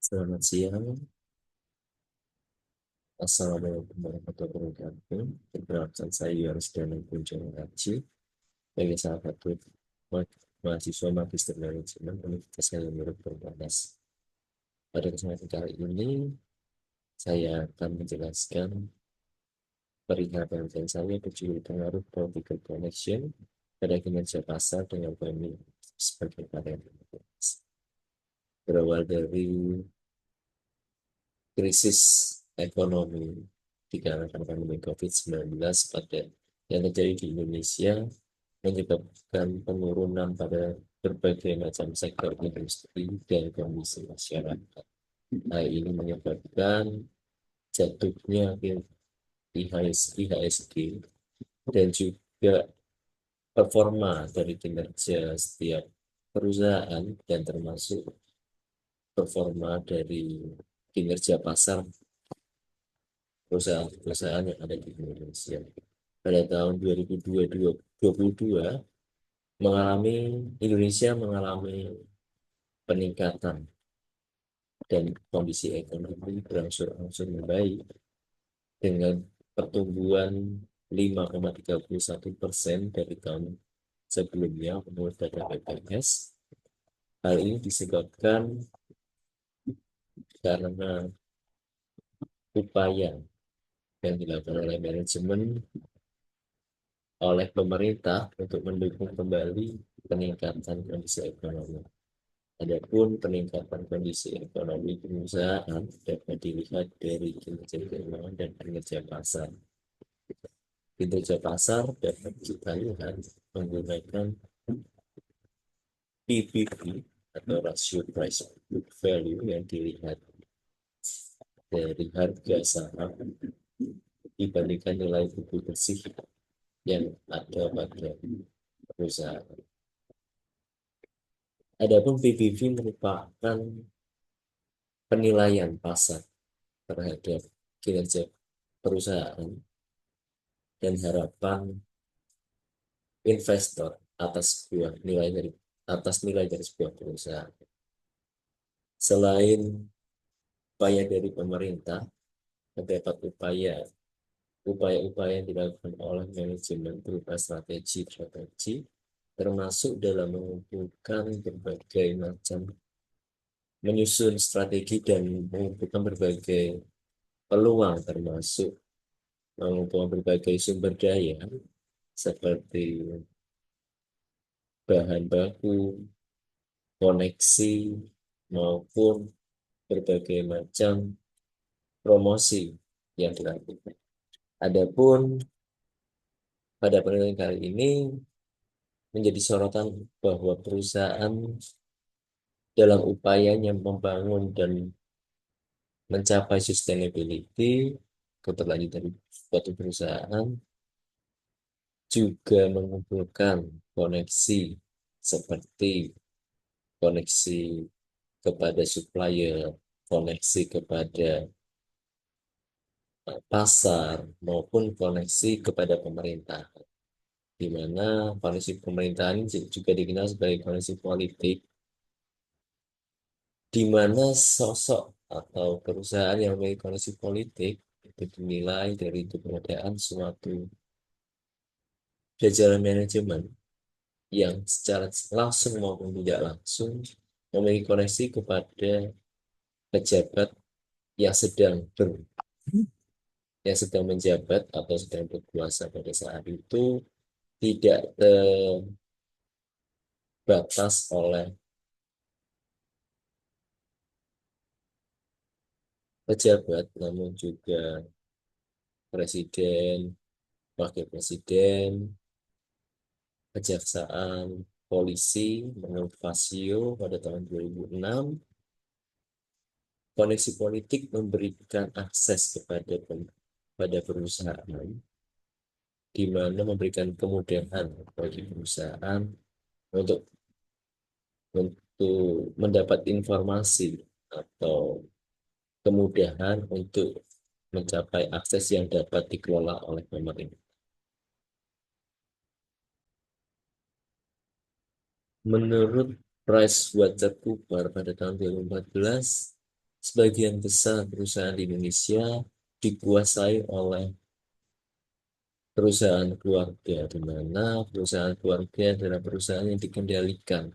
Selamat siang, Assalamualaikum warahmatullahi wabarakatuh. Perkenalkan saya Yohanes Dana Kunjung Haji, sebagai salah satu mahasiswa Magister Manajemen Universitas Hasanuddin Perbanas. Pada kesempatan kali ini, saya akan menjelaskan perihal penelitian saya berjudul pengaruh political connection pada kinerja pasar dengan ekonomi sebagai variabel. Berawal dari krisis ekonomi dikarenakan pandemi COVID-19 yang terjadi di Indonesia menyebabkan penurunan pada berbagai macam sektor industri dan kondisi masyarakat. Hal ini menyebabkan jatuhnya IHSG dan juga performa dari kinerja setiap perusahaan dan termasuk performa dari kinerja pasar perusahaan-perusahaan yang ada di Indonesia. Pada tahun 2022 Indonesia mengalami peningkatan dan kondisi ekonomi berangsur-angsur membaik dengan pertumbuhan 5,31% dari tahun sebelumnya menurut data BPS. Hal ini disebabkan karena upaya yang dilakukan oleh manajemen oleh pemerintah untuk mendukung kembali peningkatan kondisi ekonomi. Adapun peningkatan kondisi ekonomi perusahaan dapat dilihat dari kinerja keuangan dan kinerja pasar. Kinerja pasar dapat kita lihat menggunakan PBV atau rasio price book value yang dilihat dari harga saham dibandingkan nilai buku bersih yang ada pada perusahaan. Adapun PBV merupakan penilaian pasar terhadap kinerja perusahaan dan harapan investor atas nilai dari sebuah perusahaan. Selain upaya dari pemerintah, terdapat upaya-upaya yang dilakukan oleh manajemen berupa strategi termasuk dalam menyusun strategi dan mengumpulkan berbagai peluang termasuk mengumpulkan berbagai sumber daya seperti bahan baku, koneksi, maupun berbagai macam promosi yang dilakukan. Adapun pada penelitian kali ini menjadi sorotan bahwa perusahaan dalam upayanya membangun dan mencapai sustainability, keberlanjutan dari suatu perusahaan, juga mengumpulkan koneksi seperti koneksi kepada supplier, koneksi kepada pasar, maupun koneksi kepada pemerintah. Di mana koneksi pemerintahan ini juga dikenal sebagai koneksi politik, di mana sosok atau perusahaan yang memiliki koneksi politik itu dinilai dari keberadaan suatu jajaran manajemen yang secara langsung maupun tidak langsung memiliki koneksi kepada pejabat yang sedang ber yang sedang menjabat atau sedang berkuasa pada saat itu tidak terbatas oleh pejabat, namun juga presiden, wakil presiden, kejaksaan, polisi. Menurut Vasio pada tahun 2006, koneksi politik memberikan akses pada perusahaan, di mana memberikan kemudahan bagi perusahaan untuk mendapat informasi atau kemudahan untuk mencapai akses yang dapat dikelola oleh pemerintah. Menurut PricewaterhouseCoopers pada tahun 2014, sebagian besar perusahaan di Indonesia dikuasai oleh perusahaan keluarga, di mana perusahaan keluarga adalah perusahaan yang dikendalikan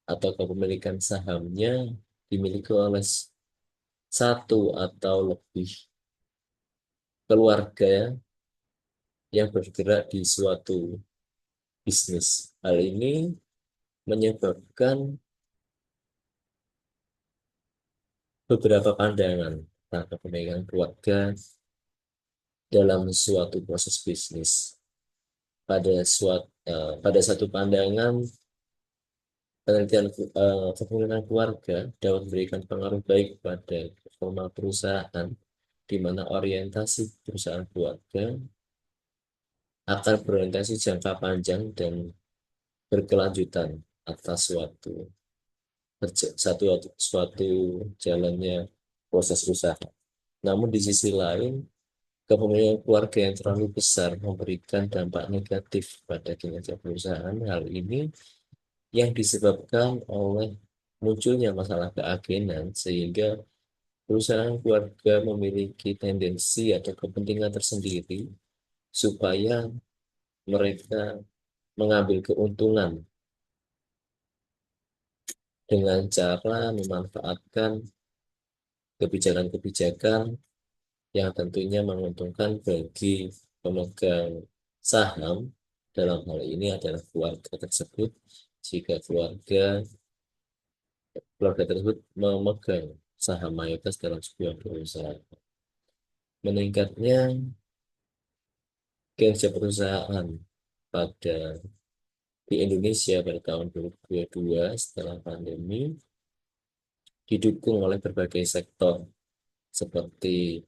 atau kepemilikan sahamnya dimiliki oleh satu atau lebih keluarga yang bergerak di suatu bisnis. Hal ini menyebabkan beberapa pandangan tentang kepemilikan keluarga dalam suatu proses bisnis. Pada satu pandangan, penelitian kepemilikan keluarga dapat memberikan pengaruh baik pada performa perusahaan, di mana orientasi perusahaan keluarga akan berorientasi jangka panjang dan berkelanjutan atas suatu jalannya proses usaha. Namun di sisi lain, kepemilikan keluarga yang terlalu besar memberikan dampak negatif pada kinerja perusahaan. Hal ini yang disebabkan oleh munculnya masalah keagenan, sehingga perusahaan keluarga memiliki tendensi atau kepentingan tersendiri supaya mereka mengambil keuntungan dengan cara memanfaatkan kebijakan-kebijakan yang tentunya menguntungkan bagi pemegang saham. Dalam hal ini adalah keluarga tersebut, jika keluarga tersebut memegang saham mayoritas dalam sebuah perusahaan. Meningkatnya kinerja perusahaan pada di Indonesia pada tahun 2022 setelah pandemi didukung oleh berbagai sektor seperti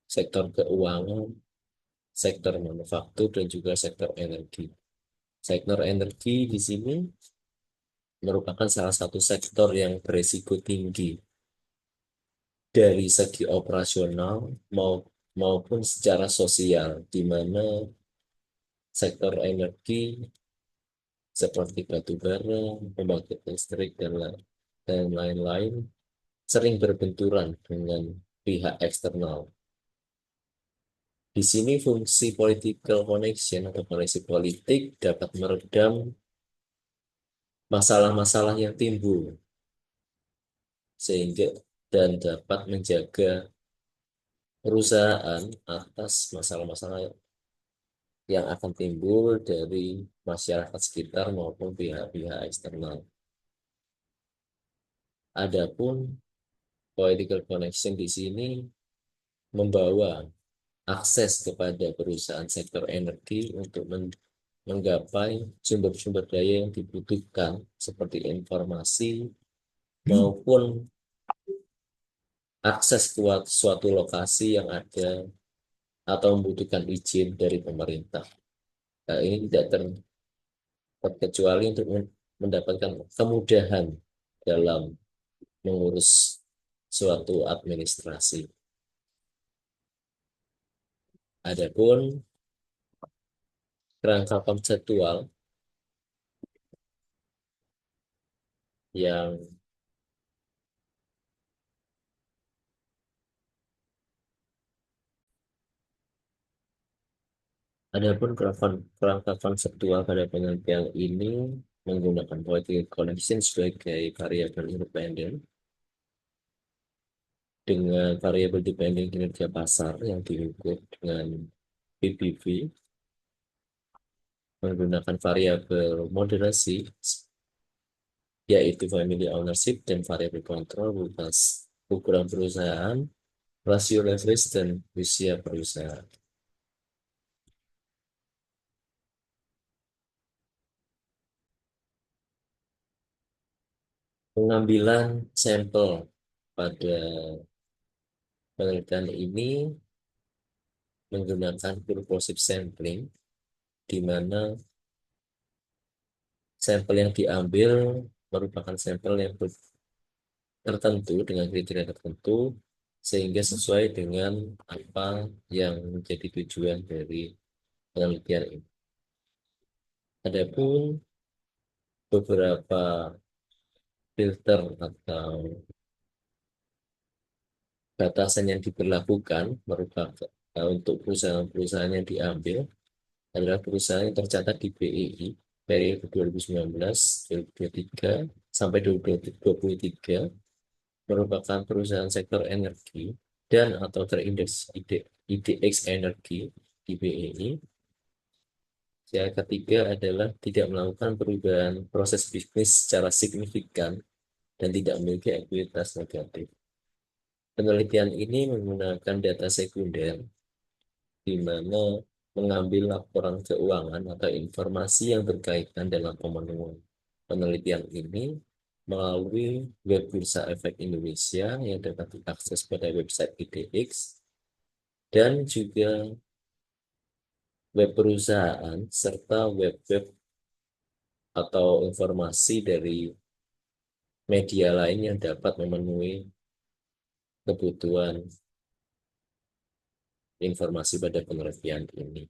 sektor keuangan, sektor manufaktur, dan juga sektor energi. Sektor energi di sini merupakan salah satu sektor yang berisiko tinggi dari segi operasional maupun secara sosial, di mana sektor energi seperti batu bara, pembangkit listrik, dan lain-lain sering berbenturan dengan pihak eksternal. Di sini fungsi political connection atau koneksi politik dapat meredam masalah-masalah yang timbul sehingga dan dapat menjaga perusahaan atas masalah-masalah yang akan timbul dari masyarakat sekitar maupun pihak-pihak eksternal. Adapun political connection di sini membawa akses kepada perusahaan sektor energi untuk menggapai sumber-sumber daya yang dibutuhkan seperti informasi maupun akses ke suatu lokasi yang ada atau membutuhkan izin dari pemerintah. Nah, ini tidak terkecuali untuk mendapatkan kemudahan dalam mengurus suatu administrasi. Adapun kerangka konseptual yang Adapun kerangka konseptual pada penelitian ini menggunakan political connection sebagai variabel independen dengan variabel dependent kinerja pasar yang diukur dengan PBV, menggunakan variabel moderasi yaitu family ownership, dan variabel kontrol berupa ukuran perusahaan, rasio leverage, dan usia perusahaan. Pengambilan sampel pada penelitian ini menggunakan purposive sampling, di mana sampel yang diambil merupakan sampel yang tertentu dengan kriteria tertentu sehingga sesuai dengan apa yang menjadi tujuan dari penelitian ini. Adapun beberapa filter atau batasan yang diberlakukan merupakan untuk perusahaan-perusahaan yang diambil adalah perusahaan yang tercatat di BEI periode 2019, 2023 sampai 2023 merupakan perusahaan sektor energi dan atau terindeks IDX energi di BEI. Yang ketiga adalah tidak melakukan perubahan proses bisnis secara signifikan dan tidak memiliki ekuitas negatif. Penelitian ini menggunakan data sekunder di mana mengambil laporan keuangan atau informasi yang berkaitan dalam pemenuhan penelitian ini melalui web Bursa Efek Indonesia yang dapat diakses pada website IDX dan juga web perusahaan serta web-web atau informasi dari media lain yang dapat memenuhi kebutuhan informasi pada penelitian ini.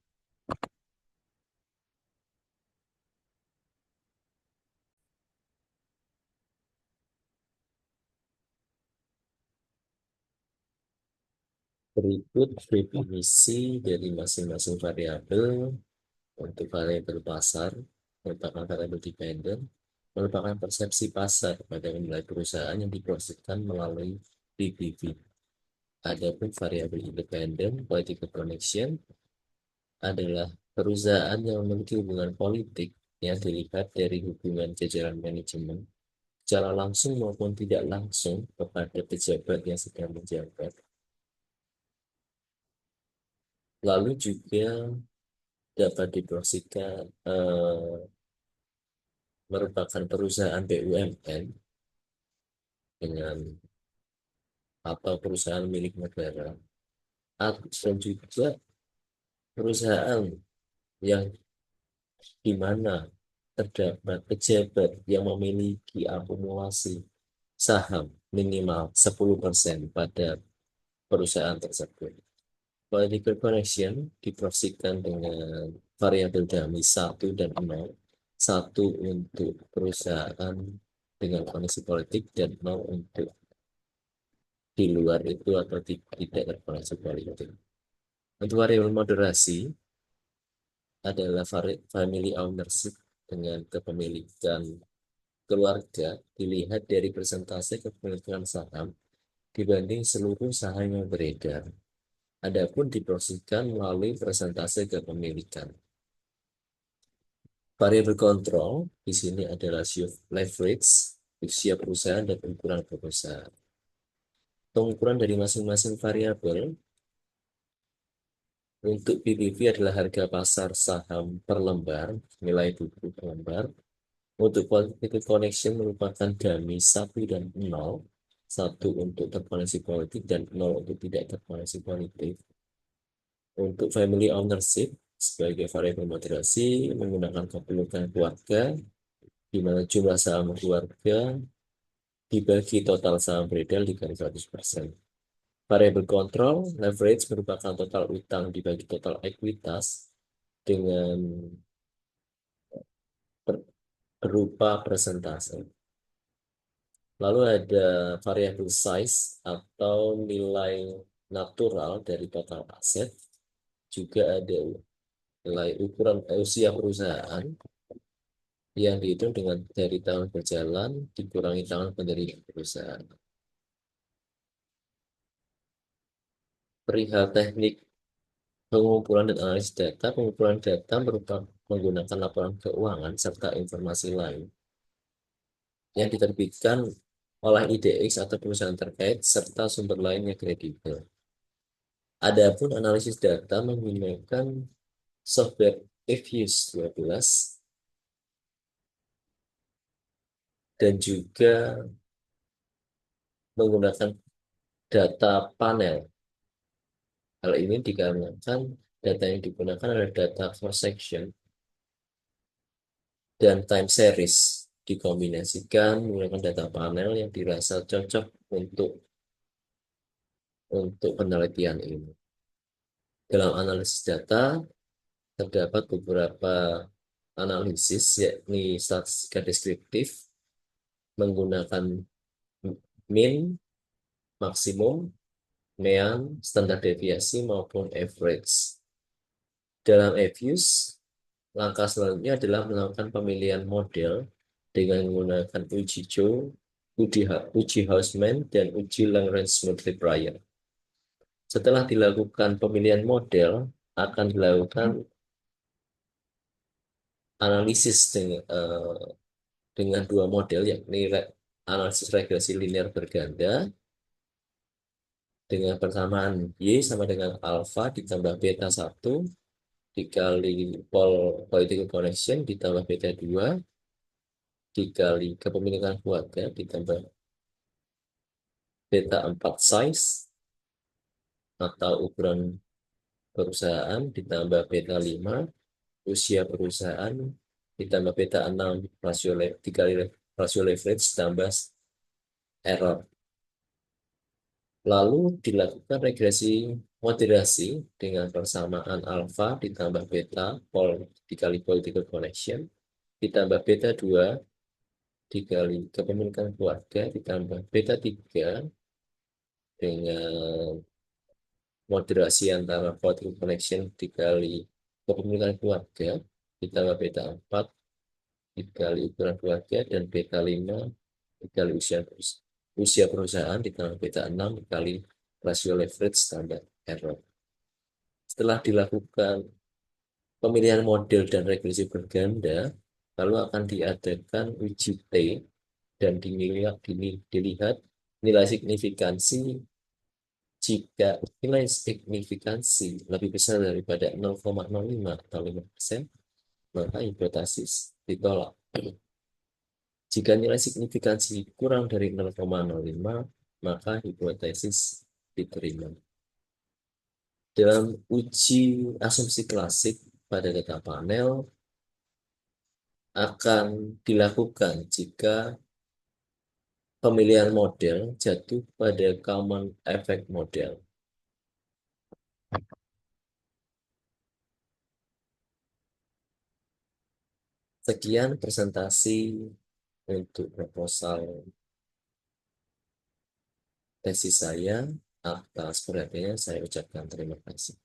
Berikut definisi dari masing-masing variabel. Untuk variabel pasar merupakan variabel dependen, merupakan persepsi pasar pada nilai perusahaan yang diproseskan melalui PBV. Adapun variabel independen, political connection, adalah perusahaan yang memiliki hubungan politik yang dilihat dari hubungan jajaran manajemen secara langsung maupun tidak langsung kepada pejabat yang sedang menjabat. Lalu juga dapat diproseskan merupakan perusahaan BUMN dengan atau perusahaan milik negara dan juga perusahaan yang di mana terdapat pejabat yang memiliki akumulasi saham minimal 10% pada perusahaan tersebut. Political connection diproseskan dengan variabel dummy 1 dan 0. 1 untuk perusahaan dengan koneksi politik dan 0 untuk di luar itu atau tidak terkoneksi politik. Untuk variabel moderasi adalah family ownership dengan kepemilikan keluarga dilihat dari persentase kepemilikan saham dibanding seluruh saham yang beredar. Adapun diproseskan melalui persentase kepemilikan. Variabel kontrol di sini adalah leverage, usia perusahaan dan ukuran perusahaan. Pengukuran dari masing-masing variabel untuk PBV adalah harga pasar saham per lembar, nilai buku per lembar. Untuk political connection merupakan dummy 1 dan 0. 1 untuk terkoneksi politik dan 0 untuk tidak terkoneksi politik. Untuk family ownership sebagai variabel moderasi menggunakan kepemilikan keluarga, di mana jumlah saham keluarga dibagi total saham beredar dikali 100%. Variabel kontrol, leverage merupakan total utang dibagi total ekuitas dengan berupa persentase. Lalu ada variabel size atau nilai natural dari total aset. Juga ada nilai ukuran usia perusahaan yang dihitung dengan dari tahun berjalan dikurangi tahun pendirian perusahaan. Perihal teknik pengumpulan dan analisis data, pengumpulan data merupakan menggunakan laporan keuangan serta informasi lain yang diterbitkan oleh IDX atau perusahaan terkait serta sumber lain yang kredibel. Adapun analisis data menggunakan software Evius 12 dan juga menggunakan data panel. Hal ini dikarenakan data yang digunakan adalah data cross section dan time series dikombinasikan menggunakan data panel yang dirasa cocok untuk penelitian ini. Dalam analisis data terdapat beberapa analisis yakni statistika deskriptif, menggunakan mean, maksimum, mean, standar deviasi, maupun average. Dalam EVIUS, langkah selanjutnya adalah melakukan pemilihan model dengan menggunakan uji Joule, uji Hausman, dan uji Lagrange multiplier. Setelah dilakukan pemilihan model, akan dilakukan analisis dengan dua model, yakni analisis regresi linear berganda dengan persamaan Y sama dengan alfa ditambah beta 1 dikali political connection ditambah beta 2 dikali kepemilikan keluarga ditambah beta 4 size atau ukuran perusahaan ditambah beta 5 usia perusahaan ditambah beta 6 dikali rasio leverage ditambah error. Lalu dilakukan regresi moderasi dengan persamaan alfa ditambah beta dikali political connection ditambah beta 2 dikali kepemilikan keluarga ditambah beta 3 dengan moderasi antara political connection dikali kepemilikan keluarga ditambah beta 4 dikali ukuran keluarga dan beta 5 dikali usia perusahaan ditambah beta 6 dikali rasio leverage tambah error. Setelah dilakukan pemilihan model dan regresi berganda, lalu akan diadakan uji T dan dilihat nilai signifikansi. Jika nilai signifikansi lebih besar daripada 0,05 atau 5%, maka hipotesis ditolak. Jika nilai signifikansi kurang dari 0,05, maka hipotesis diterima. Dalam uji asumsi klasik pada data panel akan dilakukan jika pemilihan model jatuh pada common effect model. Sekian presentasi untuk proposal tesis saya. Atas perhatiannya saya ucapkan terima kasih.